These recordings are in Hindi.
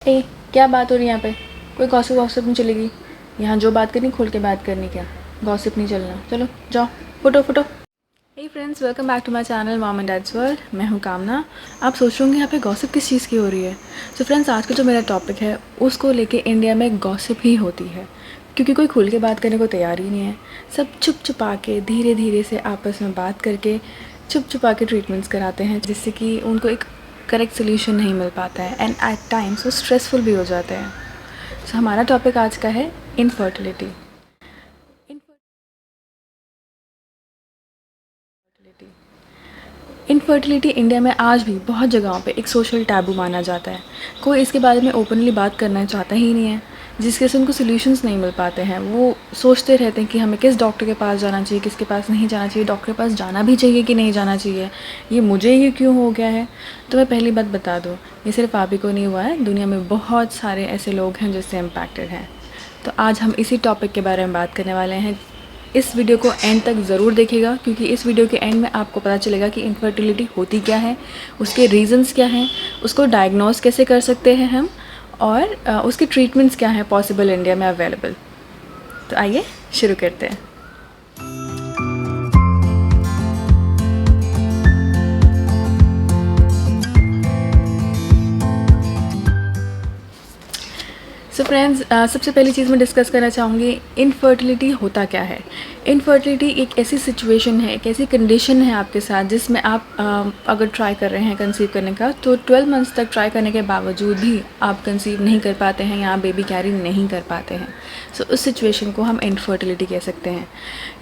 ए, क्या बात हो रही है यहाँ पे? कोई गॉसिप वॉसिप नहीं चलेगी। यहाँ जो बात करनी खोल के बात करनी, क्या गॉसिप नहीं चलना। चलो जाओ, फुटो फुटो। Hey friends, welcome back to my channel mom and dad's world. मैं हूँ कामना। आप सोच रहे होंगे यहाँ पे गॉसिप किस चीज़ की हो रही है। सो फ्रेंड्स, आज का जो मेरा टॉपिक है उसको लेके इंडिया में गॉसिप ही होती है, क्योंकि कोई खुल के बात करने को तैयार ही नहीं है। सब चुप चुपा के धीरे धीरे से आपस में बात करके चुप चुपा के ट्रीटमेंट्स कराते हैं, जिससे कि उनको एक करेक्ट सोल्यूशन नहीं मिल पाता है एंड एट टाइम्स वो स्ट्रेसफुल भी हो जाते हैं। सो हमारा टॉपिक आज का है इनफर्टिलिटी। इनफर्टिलिटी इंडिया में आज भी बहुत जगहों पे एक सोशल टैबू माना जाता है। कोई इसके बारे में ओपनली बात करना चाहता ही नहीं है, जिसके से उनको सॉल्यूशंस नहीं मिल पाते हैं। वो सोचते रहते हैं कि हमें किस डॉक्टर के पास जाना चाहिए, किसके पास नहीं जाना चाहिए, डॉक्टर के पास जाना भी चाहिए कि नहीं जाना चाहिए, ये मुझे ही क्यों हो गया है। तो मैं पहली बात बता दूँ, ये सिर्फ आप ही को नहीं हुआ है, दुनिया में बहुत सारे ऐसे लोग हैं जिससे इम्पैक्टेड हैं। तो आज हम इसी टॉपिक के बारे में बात करने वाले हैं। इस वीडियो को एंड तक ज़रूर देखिएगा, क्योंकि इस वीडियो के एंड में आपको पता चलेगा कि इनफर्टिलिटी होती क्या है, उसके रीजंस क्या हैं, उसको डायग्नोस कैसे कर सकते हैं हम, और उसके ट्रीटमेंट्स क्या हैं पॉसिबल इंडिया में अवेलेबल। तो आइए शुरू करते हैं। सो फ्रेंड्स, सबसे पहली चीज़ मैं डिस्कस करना चाहूँगी, इनफर्टिलिटी होता क्या है। इनफर्टिलिटी एक ऐसी सिचुएशन है, एक ऐसी कंडीशन है आपके साथ जिसमें आप अगर ट्राई कर रहे हैं कंसीव करने का, तो 12 मंथ्स तक ट्राई करने के बावजूद भी आप कंसीव नहीं कर पाते हैं या बेबी कैरी नहीं कर पाते हैं। सो उस सिचुएशन को हम इनफर्टिलिटी कह सकते हैं।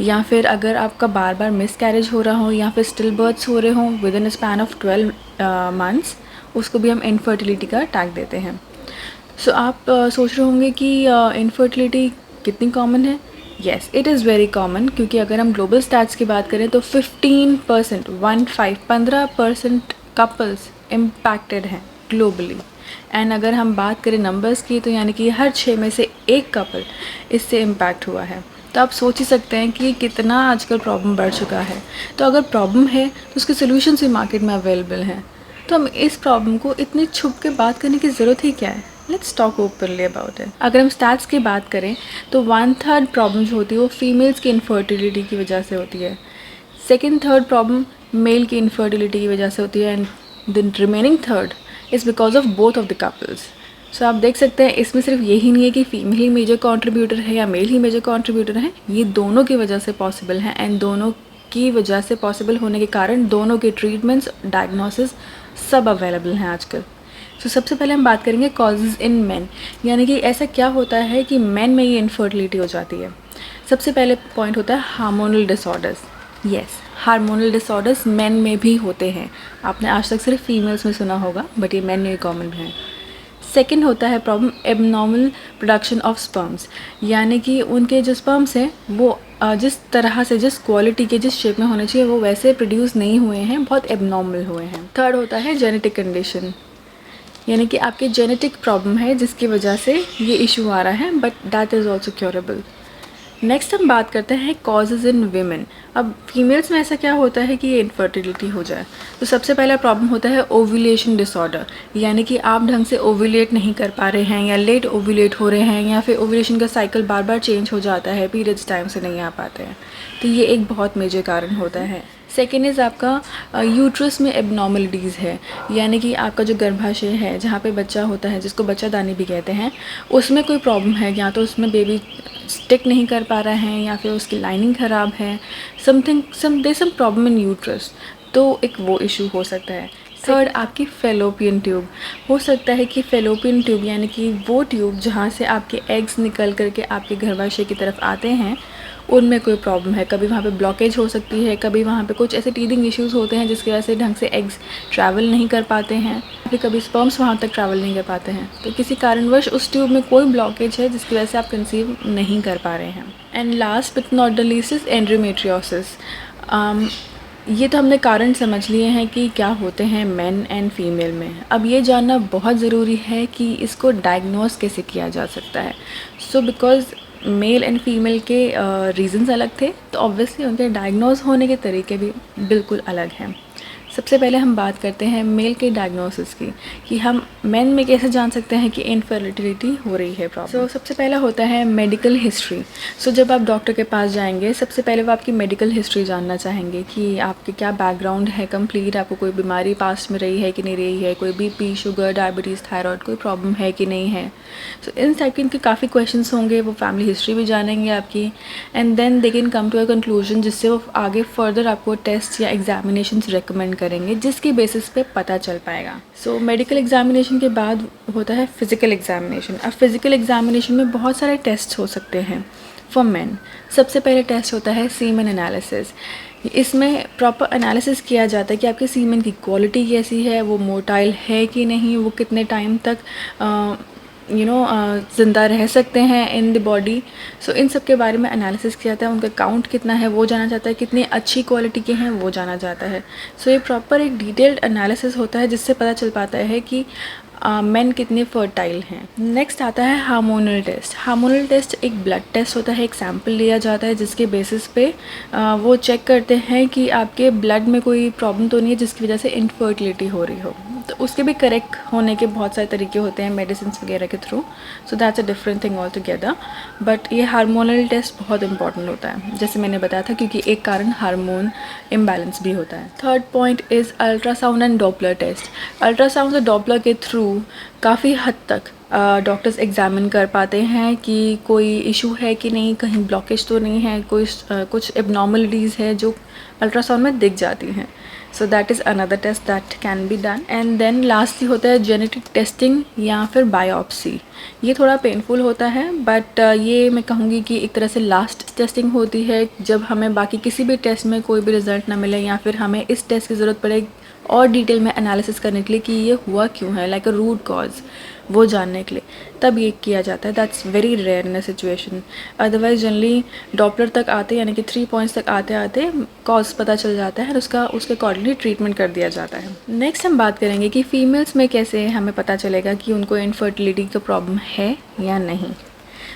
या फिर अगर आपका बार बार मिस कैरेज हो रहा हो या फिर स्टिल बर्थ्स हो रहे हों with in span of 12 months, उसको भी हम इनफर्टिलिटी का टैग देते हैं। सो आप सोच रहे होंगे कि इनफर्टिलिटी कितनी कॉमन है। Yes, it is very common, क्योंकि अगर हम ग्लोबल स्टैट्स की बात करें तो 15% कपल्स इम्पैक्टेड हैं ग्लोबली। एंड अगर हम बात करें नंबर्स की, तो यानी कि हर 6 में से एक कपल इससे इम्पैक्ट हुआ है। तो आप सोच ही सकते हैं कि कितना आजकल प्रॉब्लम बढ़ चुका है। तो अगर प्रॉब्लम है तो उसके सोल्यूशंस भी मार्केट में अवेलेबल हैं। तो हम इस प्रॉब्लम को इतनी छुप के बात करने की ज़रूरत ही क्या है। Let's talk openly about it. अगर हम स्टैट्स की बात करें तो 1/3 प्रॉब्लम जो होती है वो फीमेल्स की इनफर्टिलिटी की वजह से होती है। सेकेंड थर्ड प्रॉब्लम मेल की इनफर्टिलिटी की वजह से होती है, and the remaining third is because of both of the couples. So आप देख सकते हैं, इसमें सिर्फ यही नहीं है कि फीमेल ही मेजर कॉन्ट्रीब्यूटर है या मेल ही मेजर कॉन्ट्रीब्यूटर है, ये दोनों की वजह से पॉसिबल है। एंड दोनों की वजह से पॉसिबल होने के कारण दोनों के ट्रीटमेंट्स, डायग्नोसिस सब अवेलेबल हैं आजकल। तो सबसे पहले हम बात करेंगे कॉजेज़ इन मेन, यानी कि ऐसा क्या होता है कि मेन में ये इनफर्टिलिटी हो जाती है। सबसे पहले पॉइंट होता है hormonal disorders. Yes, hormonal disorders main में भी होते हैं। आपने आज तक सिर्फ फीमेल्स में सुना होगा, बट ये मेन में कॉमन है। सेकेंड होता है problem abnormal production of sperms, यानी कि उनके जो स्पर्म्स हैं वो जिस तरह से, जिस क्वालिटी के, जिस शेप में होने चाहिए वो वैसे प्रोड्यूस नहीं हुए हैं, बहुत एबनॉर्मल हुए हैं। थर्ड होता है जेनेटिक कंडीशन, यानी कि आपके जेनेटिक प्रॉब्लम है जिसकी वजह से ये इशू आ रहा है, but that is also curable. Next हम बात करते हैं कॉजेज़ इन वीमेन। अब फीमेल्स में ऐसा क्या होता है कि ये इनफर्टिलिटी हो जाए। तो सबसे पहला प्रॉब्लम होता है ओव्यूलेशन डिसऑर्डर, यानी कि आप ढंग से ओव्यूलेट नहीं कर पा रहे हैं या लेट ओव्यूलेट हो रहे हैं, या फिर ओव्यूलेशन का साइकिल बार बार चेंज हो जाता है, पीरियड्स टाइम से नहीं आ पाते हैं। तो ये एक बहुत मेजर कारण होता है। सेकेंड इज़ आपका यूट्रस में एबनॉर्मलिटीज़ है, यानी कि आपका जो गर्भाशय है जहाँ पे बच्चा होता है, जिसको बच्चादानी भी कहते हैं, उसमें कोई प्रॉब्लम है, या तो उसमें बेबी स्टिक नहीं कर पा रहा है या फिर उसकी लाइनिंग ख़राब है, सम प्रॉब्लम इन यूट्रस, तो एक वो इशू हो सकता है। थर्ड आपकी फेलोपियन ट्यूब, हो सकता है कि फेलोपियन ट्यूब यानी कि वो ट्यूब जहाँ से आपके एग्स निकल करके आपके गर्भाशय की तरफ आते हैं, उनमें कोई प्रॉब्लम है। कभी वहाँ पे ब्लॉकेज हो सकती है, कभी वहाँ पे कुछ ऐसे टीदिंग इश्यूज़ होते हैं जिसकी वजह से ढंग से एग्स ट्रैवल नहीं कर पाते हैं, फिर कभी स्पर्म्स वहाँ तक ट्रैवल नहीं कर पाते हैं। तो किसी कारणवश उस ट्यूब में कोई ब्लॉकेज है जिसकी वजह से आप कंसीव नहीं कर पा रहे हैं। And last but not the least is endometriosis. ये तो हमने कारण समझ लिए हैं कि क्या होते हैं मेन एंड फीमेल में। अब ये जानना बहुत ज़रूरी है कि इसको डायग्नोस कैसे किया जा सकता है। So because male and female के रीज़न्स अलग थे, तो ऑब्वियसली उनके डायग्नोस होने के तरीके भी बिल्कुल अलग हैं। सबसे पहले हम बात करते हैं मेल के डायग्नोसिस की, कि हम मेन में कैसे जान सकते हैं कि इनफर्टिलिटी हो रही है प्रॉब्लम। सबसे पहला होता है मेडिकल हिस्ट्री। जब आप डॉक्टर के पास जाएंगे, सबसे पहले वो आपकी मेडिकल हिस्ट्री जानना चाहेंगे कि आपके क्या बैकग्राउंड है कंप्लीट, आपको कोई बीमारी पास्ट में रही है कि नहीं रही है, कोई बीपी, शुगर, डायबिटीज़, थायराइड कोई प्रॉब्लम है कि नहीं है। इन टाइप के इनके काफ़ी क्वेश्चंस होंगे, वो फैमिली हिस्ट्री भी जानेंगे आपकी, and then they can come to a conclusion, जिससे वो आगे फर्दर आपको टेस्ट या एग्जामिनेशंस रेकमेंड करेंगे, जिसकी बेसिस पे पता चल पाएगा। मेडिकल एग्जामिनेशन के बाद होता है फिज़िकल एग्जामिनेशन। अब फिज़िकल एग्जामिनेशन में बहुत सारे टेस्ट हो सकते हैं फॉर मेन। सबसे पहले टेस्ट होता है सीमेन एनालिसिस। इसमें प्रॉपर एनालिसिस किया जाता है कि आपके सीमेन की क्वालिटी कैसी है, वो मोटाइल है कि नहीं, वो कितने टाइम तक ज़िंदा रह सकते हैं इन द बॉडी। इन सब के बारे में एनालिसिस किया जाता है, उनका काउंट कितना है वो जाना जाता है, कितनी अच्छी क्वालिटी के हैं वो जाना जाता है। ये प्रॉपर एक डिटेल्ड एनालिसिस होता है, जिससे पता चल पाता है कि मेन कितने फर्टाइल हैं। नेक्स्ट आता है हार्मोनल टेस्ट। हार्मोनल टेस्ट एक ब्लड टेस्ट होता है, एक सैंपल लिया जाता है, जिसके बेसिस पे वो चेक करते हैं कि आपके ब्लड में कोई प्रॉब्लम तो नहीं है जिसकी वजह से इनफर्टिलिटी हो रही हो। तो उसके भी करेक्ट होने के बहुत सारे तरीके होते हैं मेडिसिन वगैरह के through. That's a different thing all together. But ये हार्मोनल टेस्ट बहुत इंपॉर्टेंट होता है, जैसे मैंने बताया था, क्योंकि एक कारण हार्मोन इम्बैलेंस भी होता है। Third point is ultrasound and Doppler test. Ultrasound और डॉपलर के थ्रू काफ़ी हद तक डॉक्टर्स एग्जामिन कर पाते हैं कि कोई इशू है कि नहीं, कहीं ब्लॉकेज तो नहीं है, कोई कुछ एबनॉर्मलिटीज़ है जो अल्ट्रासाउंड में दिख जाती हैं। That is another test that can be done. And then lastly होता है जेनेटिक टेस्टिंग या फिर बायोप्सी। ये थोड़ा पेनफुल होता है, बट ये मैं कहूँगी कि एक तरह से लास्ट टेस्टिंग होती है, जब हमें बाकी किसी भी टेस्ट में कोई भी रिजल्ट ना मिले, या फिर हमें इस टेस्ट की ज़रूरत पड़े और डिटेल में एनालिसिस करने के लिए कि ये हुआ क्यों है, लाइक अ रूट कॉज, वो जानने के लिए तब ये किया जाता है। That's very rare in a situation. Otherwise generally Doppler तक आते, यानी कि 3 पॉइंट्स तक आते आते कॉज पता चल जाता है और उसके अकॉर्डिंगली ट्रीटमेंट कर दिया जाता है। नेक्स्ट हम बात करेंगे कि फीमेल्स में कैसे हमें पता चलेगा कि उनको इनफर्टिलिटी का प्रॉब्लम है या नहीं।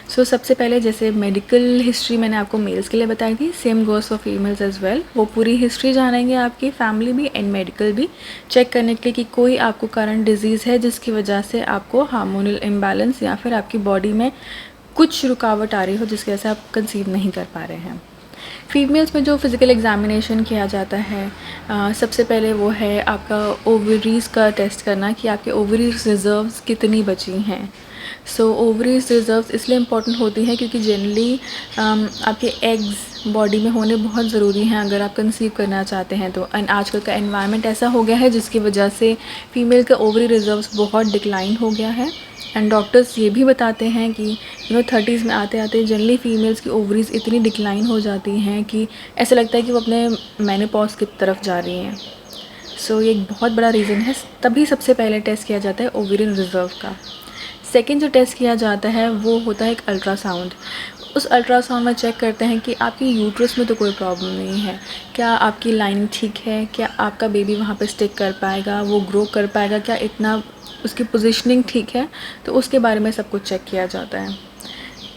सबसे पहले जैसे मेडिकल हिस्ट्री मैंने आपको मेल्स के लिए बताई थी, same goes for females as well. वो पूरी हिस्ट्री जानेंगे आपकी, फैमिली भी एंड मेडिकल भी, चेक करने के लिए कि कोई आपको करंट डिजीज़ है जिसकी वजह से आपको हार्मोनल इम्बैलेंस या फिर आपकी बॉडी में कुछ रुकावट आ रही हो जिसकी वजह से आप कंसीव नहीं कर पा रहे हैं। फीमेल्स में जो फिज़िकल एग्जामिनेशन किया जाता है, सबसे पहले वो है आपका ओवरीज़ का टेस्ट करना कि आपके ओवरीज रिजर्व्स कितनी बची हैं। ओवरीज रिजर्व्स इसलिए इम्पॉर्टेंट होती हैं क्योंकि जनरली आपके एग्स बॉडी में होने बहुत ज़रूरी हैं अगर आप कंसीव करना चाहते हैं तो। एंड आजकल का एनवायरनमेंट ऐसा हो गया है जिसकी वजह से फीमेल का ओवरी रिजर्व्स बहुत डिक्लाइन हो गया है। एंड डॉक्टर्स ये भी बताते हैं कि 30s में आते आते जनरली फीमेल्स की ओवरीज इतनी डिक्लाइन हो जाती हैं कि ऐसा लगता है कि वो अपने मेनोपॉज की तरफ जा रही हैं। ये एक बहुत बड़ा रीज़न है। तभी सबसे पहले टेस्ट किया जाता है ओवेरियन रिजर्व का। सेकेंड जो टेस्ट किया जाता है वो होता है एक अल्ट्रासाउंड। उस अल्ट्रासाउंड में चेक करते हैं कि आपकी यूट्रस में तो कोई प्रॉब्लम नहीं है, क्या आपकी लाइनिंग ठीक है, क्या आपका बेबी वहाँ पे स्टिक कर पाएगा, वो ग्रो कर पाएगा, क्या इतना उसकी पोजीशनिंग ठीक है, तो उसके बारे में सब कुछ चेक किया जाता है।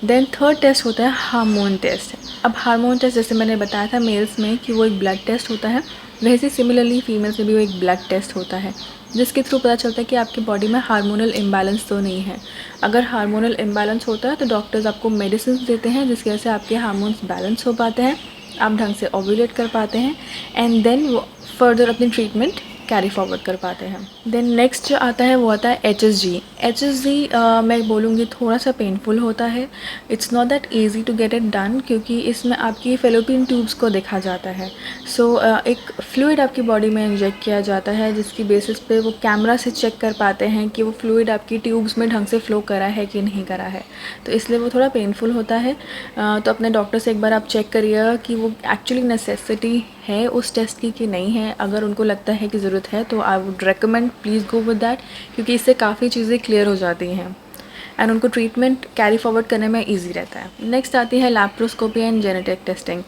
देन थर्ड टेस्ट होता है हार्मोन टेस्ट। अब हार्मोन टेस्ट जैसे मैंने बताया था मेल्स में कि वो एक ब्लड टेस्ट होता है, वैसे सिमिलरली फीमेल्स में भी वो एक ब्लड टेस्ट होता है जिसके थ्रू पता चलता है कि आपकी बॉडी में हार्मोनल इम्बैलेंस तो नहीं है। अगर हार्मोनल इम्बैलेंस होता है तो डॉक्टर्स आपको मेडिसिन देते हैं जिसकी वजह से आपके हार्मोन्स बैलेंस हो पाते हैं, आप ढंग से ओव्यूलेट कर पाते हैं एंड देन वो फर्दर अपनी ट्रीटमेंट कैरी फॉरवर्ड कर पाते हैं। देन नेक्स्ट जो आता है वो आता है HSG। मैं बोलूँगी थोड़ा सा पेनफुल होता है। It's not that easy to get it done क्योंकि इसमें आपकी फेलोपियन ट्यूब्स को देखा जाता है। एक फ्लूइड आपकी बॉडी में इंजेक्ट किया जाता है जिसकी बेसिस पे वो कैमरा से चेक कर पाते हैं कि वो फ्लूइड आपकी ट्यूब्स में ढंग से फ़्लो करा है कि नहीं करा है, तो इसलिए वो थोड़ा पेनफुल होता है। तो अपने डॉक्टर से एक बार आप चेक करिएगा कि वो एक्चुअली नेसेसिटी है उस टेस्ट की कि नहीं है। अगर उनको लगता है कि ज़रूरत है तो I would recommend please go with that क्योंकि इससे काफ़ी चीज़ें क्लियर हो जाती हैं। एंड उनको ट्रीटमेंट कैरी फॉरवर्ड करने में ईजी रहता है। नेक्स्ट आती है laparoscopy and genetic testing.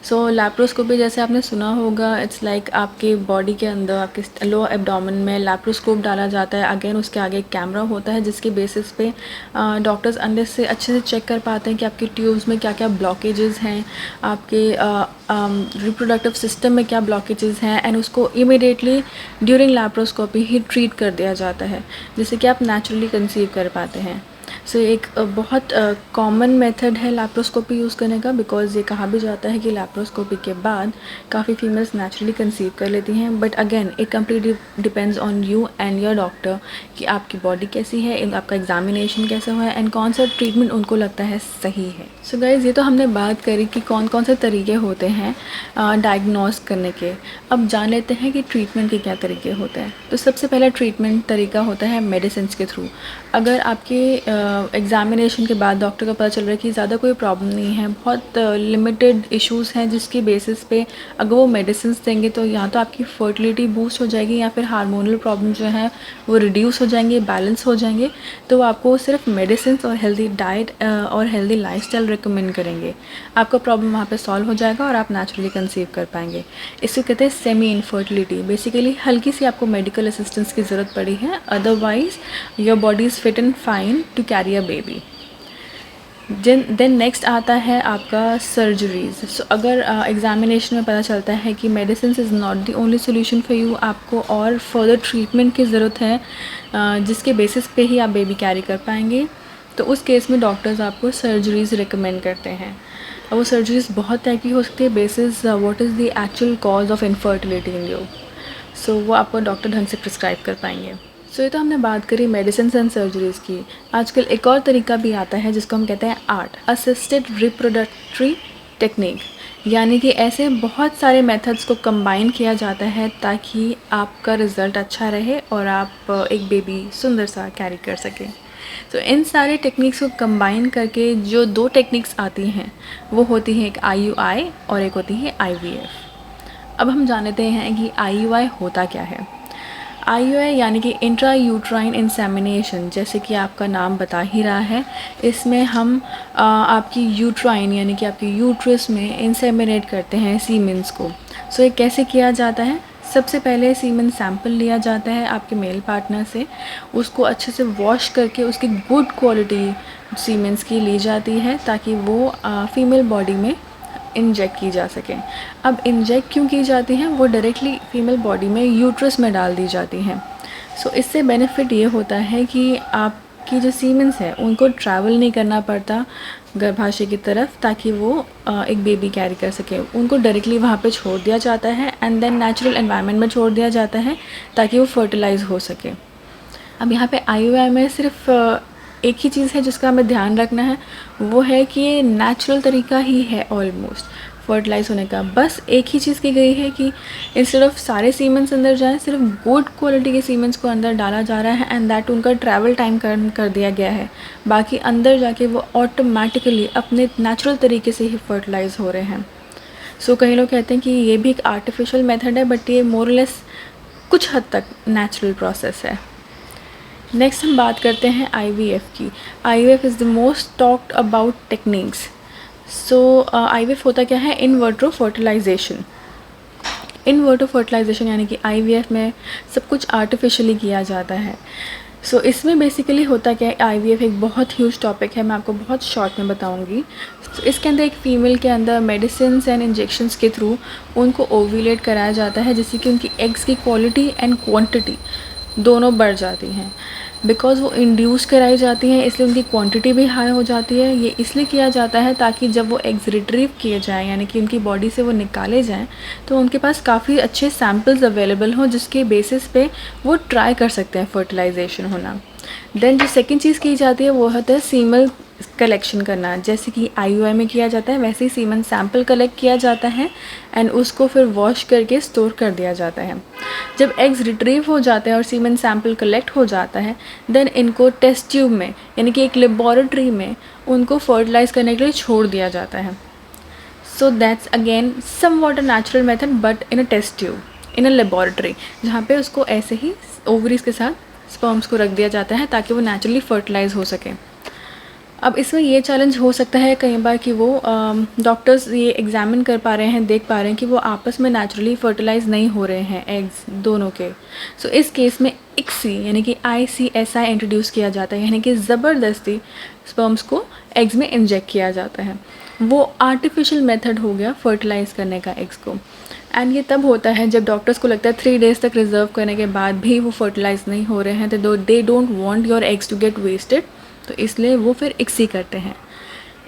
So laparoscopy जैसे आपने सुना होगा, इट्स लाइक आपके बॉडी के अंदर आपके लो एब्डोमेन में लैप्रोस्कोप डाला जाता है। अगेन उसके आगे एक कैमरा होता है जिसके बेसिस पे डॉक्टर्स अंदर से अच्छे से चेक कर पाते हैं कि आपके ट्यूब्स में क्या क्या ब्लॉकेजेस हैं, आपके रिप्रोडक्टिव सिस्टम में क्या ब्लॉकेजेस हैं, एंड उसको इमीडिएटली ड्यूरिंग लैप्रोस्कोपी ही ट्रीट कर दिया जाता है जिससे कि आप नेचुरली कंसीव कर पाते हैं। सो एक बहुत कॉमन मेथड है लैप्रोस्कोपी यूज़ करने का, बिकॉज़ ये कहा भी जाता है कि लैप्रोस्कोपी के बाद काफ़ी फीमेल्स नेचुरली कंसीव कर लेती हैं। But again it completely depends on you and your doctor कि आपकी बॉडी कैसी है, आपका एग्जामिनेशन कैसा हुआ है, एंड कौन सा ट्रीटमेंट उनको लगता है सही है। सो गाइज़, ये तो हमने बात करी कि कौन कौन से तरीके होते हैं डायग्नोस करने के। अब जान लेते हैं कि ट्रीटमेंट के क्या तरीके होते हैं। तो सबसे पहला ट्रीटमेंट तरीका होता है मेडिसिन के थ्रू। अगर आपके एग्ज़ामिनेशन के बाद डॉक्टर को पता चल रहा है कि ज़्यादा कोई प्रॉब्लम नहीं है, बहुत लिमिटेड इश्यूज़ हैं जिसकी बेसिस पे अगर वो मेडिसिन देंगे तो या तो आपकी फर्टिलिटी बूस्ट हो जाएगी या फिर हार्मोनल प्रॉब्लम जो है वो रिड्यूस हो जाएंगे, बैलेंस हो जाएंगे, तो आपको सिर्फ मेडिसिन और हेल्दी डाइट और हेल्दी लाइफस्टाइल रिकमेंड करेंगे। आपका प्रॉब्लम वहाँ पे सॉल्व हो जाएगा और आप नेचुरली कंसीव कर पाएंगे। इसको कहते हैं सेमी इनफर्टिलिटी। बेसिकली हल्की सी आपको मेडिकल असिस्टेंस की ज़रूरत पड़ी है, otherwise your body is fit and fine to carry a baby. Then next आता है आपका सर्जरीज। सो अगर एग्जामिनेशन में पता चलता है कि medicine is not the only solution for you, आपको और फर्दर ट्रीटमेंट की ज़रूरत है जिसके बेसिस पे ही आप बेबी कैरी कर पाएंगे, तो उस केस में डॉक्टर्स आपको सर्जरीज रिकमेंड करते हैं। और वो सर्जरीज बहुत टाइप की हो सकती है basis what is the actual cause of infertility in you. So वो आपको डॉक्टर ढंग से प्रिस्क्राइब कर पाएंगे। सो ये तो हमने बात करी मेडिसिन एंड सर्जरीज़ की। आजकल एक और तरीका भी आता है जिसको हम कहते हैं आर्ट असिस्टेड रिप्रोडक्टरी टेक्निक, यानी कि ऐसे बहुत सारे मेथड्स को कंबाइन किया जाता है ताकि आपका रिज़ल्ट अच्छा रहे और आप एक बेबी सुंदर सा कैरी कर सकें। तो इन सारे टेक्निक्स को कंबाइन करके जो दो टेक्निक्स आती हैं वो होती हैं एक IUI और एक होती है IVF। अब हम जानते हैं कि IUI होता क्या है। IUI यानी कि इंट्रा यूट्राइन इंसेमिनेशन, जैसे कि आपका नाम बता ही रहा है, इसमें हम आपकी यूट्राइन यानी कि आपकी यूट्रस में इंसेमिनेट करते हैं सीमेंस को। सो ये कैसे किया जाता है? सबसे पहले सीमेन सैंपल लिया जाता है आपके मेल पार्टनर से, उसको अच्छे से वॉश करके उसकी गुड क्वालिटी सीमेंस की ली जाती है ताकि वो फीमेल बॉडी में इंजेक्ट की जा सके। अब इंजेक्ट क्यों की जाती हैं? वो डायरेक्टली फीमेल बॉडी में यूट्रस में डाल दी जाती हैं। सो इससे बेनिफिट ये होता है कि आपकी जो सीमेंस है उनको ट्रैवल नहीं करना पड़ता गर्भाशय की तरफ ताकि वो एक बेबी कैरी कर सके। उनको डायरेक्टली वहाँ पे छोड़ दिया जाता है एंड देन नेचुरल एनवायरनमेंट में छोड़ दिया जाता है ताकि वो फर्टिलाइज हो सके। अब यहाँ पे IUI में सिर्फ एक ही चीज़ है जिसका हमें ध्यान रखना है, वो है कि ये नेचुरल तरीका ही है ऑलमोस्ट फर्टिलाइज होने का। बस एक ही चीज़ की गई है कि इंस्टेड ऑफ सारे सीमेंस अंदर जाएं, सिर्फ गुड क्वालिटी के सीमेंस को अंदर डाला जा रहा है एंड दैट उनका ट्रैवल टाइम कर दिया गया है। बाकी अंदर जाके वो ऑटोमेटिकली अपने नेचुरल तरीके से ही फर्टिलाइज हो रहे हैं। सो कई लोग कहते हैं कि ये भी एक आर्टिफिशियल मेथड है, बट ये मोर लेस कुछ हद तक नेचुरल प्रोसेस है। नेक्स्ट हम बात करते हैं IVF की। IVF is the most talked about techniques. So IVF होता क्या है? इन वर्ट्रो फर्टिलाइजेशन। इन वर्ट्रो फर्टिलाइजेशन यानी कि IVF में सब कुछ आर्टिफिशियली किया जाता है। सो इसमें बेसिकली होता क्या है? IVF एक बहुत ह्यूज टॉपिक है, मैं आपको बहुत शॉर्ट में बताऊंगी। तो इसके अंदर एक फ़ीमेल के अंदर मेडिसिन एंड इंजेक्शंस के थ्रू उनको ओव्यूलेट कराया जाता है जिससे कि उनकी एग्स की क्वालिटी एंड क्वांटिटी दोनों बढ़ जाती हैं। बिकॉज़ वो इंड्यूस कराई जाती हैं इसलिए उनकी क्वांटिटी भी हाई हो जाती है। ये इसलिए किया जाता है ताकि जब वो एग्स रिट्रीव किए जाएँ यानी कि उनकी बॉडी से वो निकाले जाएँ तो उनके पास काफ़ी अच्छे सैम्पल्स अवेलेबल हों जिसके बेसिस पे वो ट्राई कर सकते हैं फर्टिलाइजेशन होना। देन जो सेकंड चीज़ की जाती है वो होता है सीमन कलेक्शन करना। जैसे कि IUI में किया जाता है वैसे ही सीमन सैंपल कलेक्ट किया जाता है एंड उसको फिर वॉश करके स्टोर कर दिया जाता है। जब एग्स रिट्रीव हो जाते हैं और सीमन सैंपल कलेक्ट हो जाता है देन इनको टेस्ट ट्यूब में यानी कि एक लेबॉरेटरी में उनको फर्टिलाइज करने के लिए छोड़ दिया जाता है। So that's again somewhat a natural method but in a test tube in a laboratory, जहाँ पे उसको ऐसे ही ओवरीज के साथ स्पर्म्स को रख दिया जाता है ताकि वो नेचुरली फर्टिलाइज हो सके। अब इसमें ये चैलेंज हो सकता है कई बार कि वो डॉक्टर्स ये एग्जामिन कर पा रहे हैं, देख पा रहे हैं कि वो आपस में नेचुरली फर्टिलाइज नहीं हो रहे हैं एग्स दोनों के। सो इस केस में ICSI यानी कि ICSI इंट्रोड्यूस किया जाता है, यानी कि ज़बरदस्ती स्पर्म्स को एग्स में इंजेक्ट किया जाता है। वो आर्टिफिशियल मेथड हो गया फर्टिलाइज़ करने का एग्स को। एंड ये तब होता है जब डॉक्टर्स को लगता है 3 डेज़ तक रिजर्व करने के बाद भी वो फर्टिलाइज़ नहीं हो रहे हैं, तो they don't want your eggs to get wasted, तो इसलिए वो फिर ICSI करते हैं।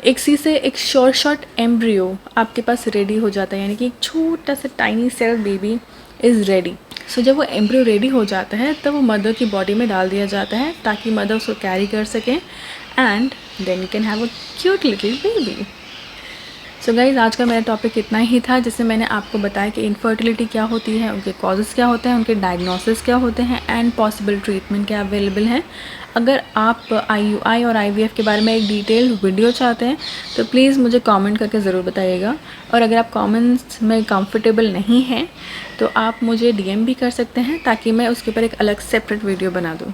ICSI से एक शॉर्ट एम्ब्रियो आपके पास रेडी हो जाता है, यानी कि एक छोटा सा tiny cell baby is ready. So जब वो एम्ब्रियो रेडी हो जाता है तब वो मदर की बॉडी में डाल दिया जाता है ताकि मदर उसको कैरी कर सकें, and then you can have a cute little baby. So guys, आज का मेरा टॉपिक इतना ही था, जिससे मैंने आपको बताया कि इनफर्टिलिटी क्या होती है, उनके कॉजेज़ क्या होते हैं, उनके डायग्नोसिस क्या होते हैं एंड पॉसिबल ट्रीटमेंट क्या अवेलेबल हैं। अगर आप IUI और IVF के बारे में एक डिटेल वीडियो चाहते हैं तो प्लीज़ मुझे कमेंट करके ज़रूर बताइएगा, और अगर आप कमेंट्स में कंफर्टेबल नहीं हैं तो आप मुझे DM भी कर सकते हैं ताकि मैं उसके ऊपर एक अलग सेपरेट वीडियो बना दूँ।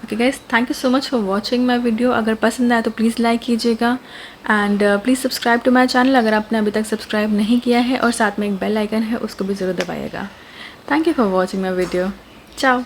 Okay guys, thank you so much for watching my video. अगर पसंद आए तो प्लीज़ लाइक कीजिएगा, and please subscribe to my channel अगर आपने अभी तक सब्सक्राइब नहीं किया है, और साथ में एक बेल आइकन है उसको भी ज़रूर दबाइएगा। Thank you for watching my video. चाओ।